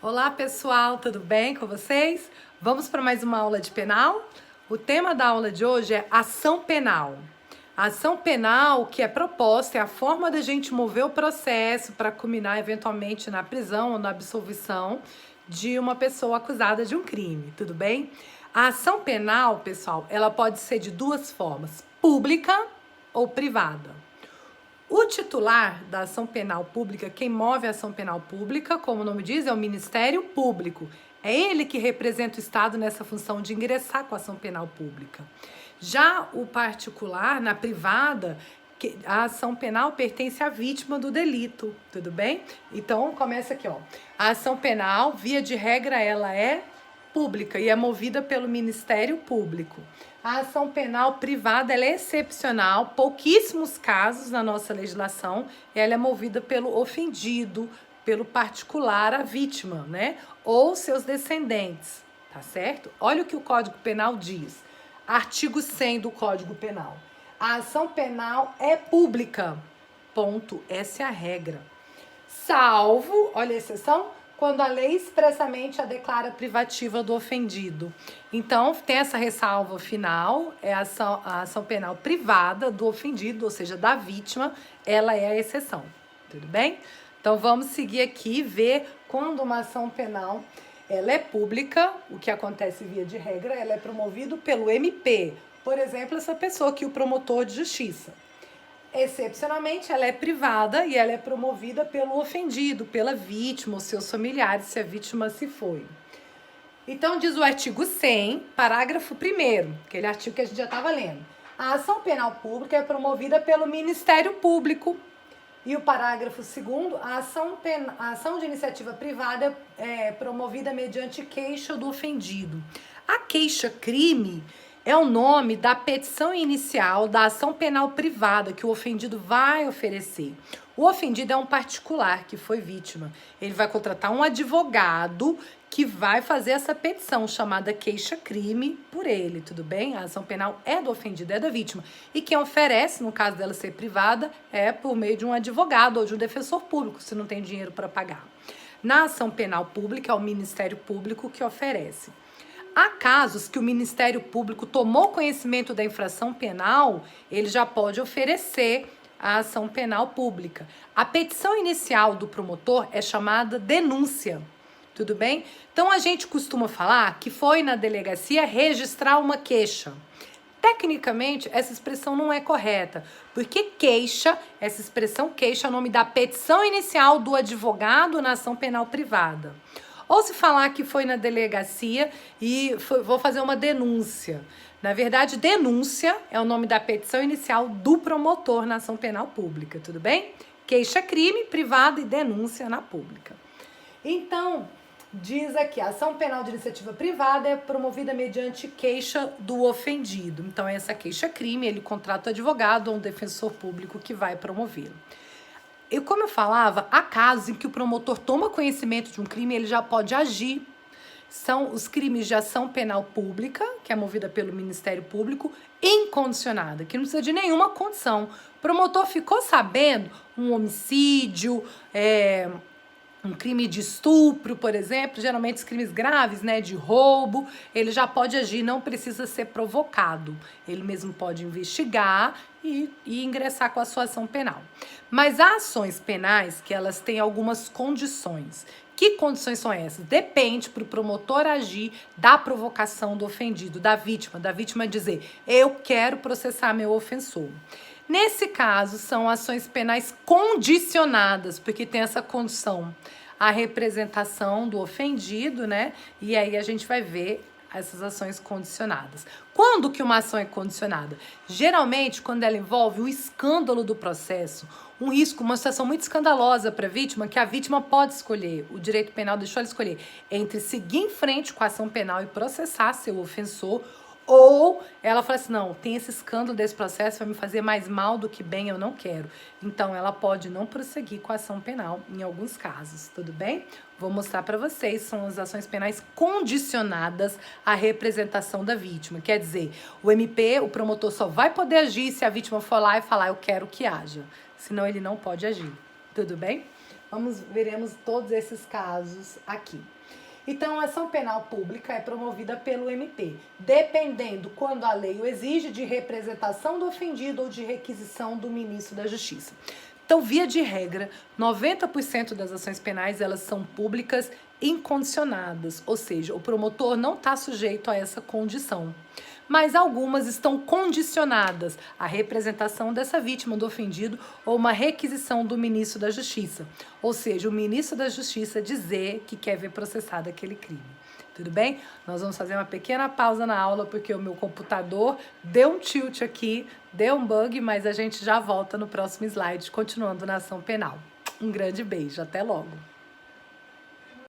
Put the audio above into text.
Olá pessoal, tudo bem com vocês? Vamos para mais uma aula de penal? O tema da aula de hoje é ação penal. A ação penal que é proposta é a forma da gente mover o processo para culminar eventualmente na prisão ou na absolvição de uma pessoa acusada de um crime, tudo bem? A ação penal, pessoal, ela pode ser de duas formas, pública ou privada. O titular da ação penal pública, quem move a ação penal pública, como o nome diz, é o Ministério Público. É ele que representa o Estado nessa função de ingressar com a ação penal pública. Já o particular, na privada, a ação penal pertence à vítima do delito, tudo bem? Então, começa aqui, ó. A ação penal, via de regra, ela é pública e é movida pelo Ministério Público. A ação penal privada ela é excepcional, pouquíssimos casos na nossa legislação, ela é movida pelo ofendido, pelo particular, a vítima, né? Ou seus descendentes, tá certo? Olha o que o Código Penal diz. Artigo 100 do Código Penal. A ação penal é pública, ponto, essa é a regra. Salvo, olha a exceção, quando a lei expressamente a declara privativa do ofendido. Então, tem essa ressalva final, é a ação penal privada do ofendido, ou seja, da vítima, ela é a exceção, tudo bem? Então, vamos seguir aqui e ver quando uma ação penal ela é pública, o que acontece via de regra, ela é promovida pelo MP, por exemplo, essa pessoa aqui, o promotor de justiça. Excepcionalmente, ela é privada e ela é promovida pelo ofendido, pela vítima, ou seus familiares, se a vítima se foi. Então, diz o artigo 100, parágrafo 1º, aquele artigo que a gente já estava lendo. A ação penal pública é promovida pelo Ministério Público. E o parágrafo 2º, a ação de iniciativa privada é promovida mediante queixa do ofendido. A queixa-crime é o nome da petição inicial da ação penal privada que o ofendido vai oferecer. O ofendido é um particular que foi vítima. Ele vai contratar um advogado que vai fazer essa petição chamada queixa-crime por ele, tudo bem? A ação penal é do ofendido, é da vítima. E quem oferece, no caso dela ser privada, é por meio de um advogado ou de um defensor público, se não tem dinheiro para pagar. Na ação penal pública, é o Ministério Público que oferece. Há casos que o Ministério Público tomou conhecimento da infração penal, ele já pode oferecer a ação penal pública. A petição inicial do promotor é chamada denúncia, tudo bem? Então, a gente costuma falar que foi na delegacia registrar uma queixa. Tecnicamente, essa expressão não é correta, porque queixa, essa expressão queixa é o nome da petição inicial do advogado na ação penal privada. Ou se falar que foi na delegacia e vou fazer uma denúncia. Na verdade, denúncia é o nome da petição inicial do promotor na ação penal pública, tudo bem? Queixa-crime, privada e denúncia na pública. Então, diz aqui, a ação penal de iniciativa privada é promovida mediante queixa do ofendido. Então, essa queixa-crime, ele contrata o advogado ou um defensor público que vai promovê-lo. Como eu falava, há casos em que o promotor toma conhecimento de um crime, ele já pode agir. São os crimes de ação penal pública, que é movida pelo Ministério Público, incondicionada, que não precisa de nenhuma condição. O promotor ficou sabendo um homicídio, um crime de estupro, por exemplo, geralmente os crimes graves, né, de roubo, ele já pode agir, não precisa ser provocado. Ele mesmo pode investigar e ingressar com a sua ação penal. Mas há ações penais que elas têm algumas condições. Que condições são essas? Depende para o promotor agir da provocação do ofendido, da vítima dizer, eu quero processar meu ofensor. Nesse caso, são ações penais condicionadas, porque tem essa condição, a representação do ofendido, né? E aí a gente vai ver essas ações condicionadas. Quando que uma ação é condicionada? Geralmente, quando ela envolve o escândalo do processo, um risco, uma situação muito escandalosa para a vítima, que a vítima pode escolher, o direito penal deixou ela escolher, entre seguir em frente com a ação penal e processar seu ofensor, ou ela fala assim, não, tem esse escândalo desse processo, vai me fazer mais mal do que bem, eu não quero. Então, ela pode não prosseguir com a ação penal em alguns casos, tudo bem? Vou mostrar para vocês, são as ações penais condicionadas à representação da vítima. Quer dizer, o MP, o promotor só vai poder agir se a vítima for lá e falar, eu quero que haja. Senão, ele não pode agir, tudo bem? Veremos todos esses casos aqui. Então, a ação penal pública é promovida pelo MP, dependendo, quando a lei o exige, de representação do ofendido ou de requisição do ministro da Justiça. Então, via de regra, 90% das ações penais elas são públicas incondicionadas, ou seja, o promotor não está sujeito a essa condição. Mas algumas estão condicionadas à representação dessa vítima, do ofendido, ou uma requisição do ministro da Justiça. Ou seja, o ministro da Justiça dizer que quer ver processado aquele crime. Tudo bem? Nós vamos fazer uma pequena pausa na aula, porque o meu computador deu um tilt aqui, deu um bug, mas a gente já volta no próximo slide, continuando na ação penal. Um grande beijo, até logo!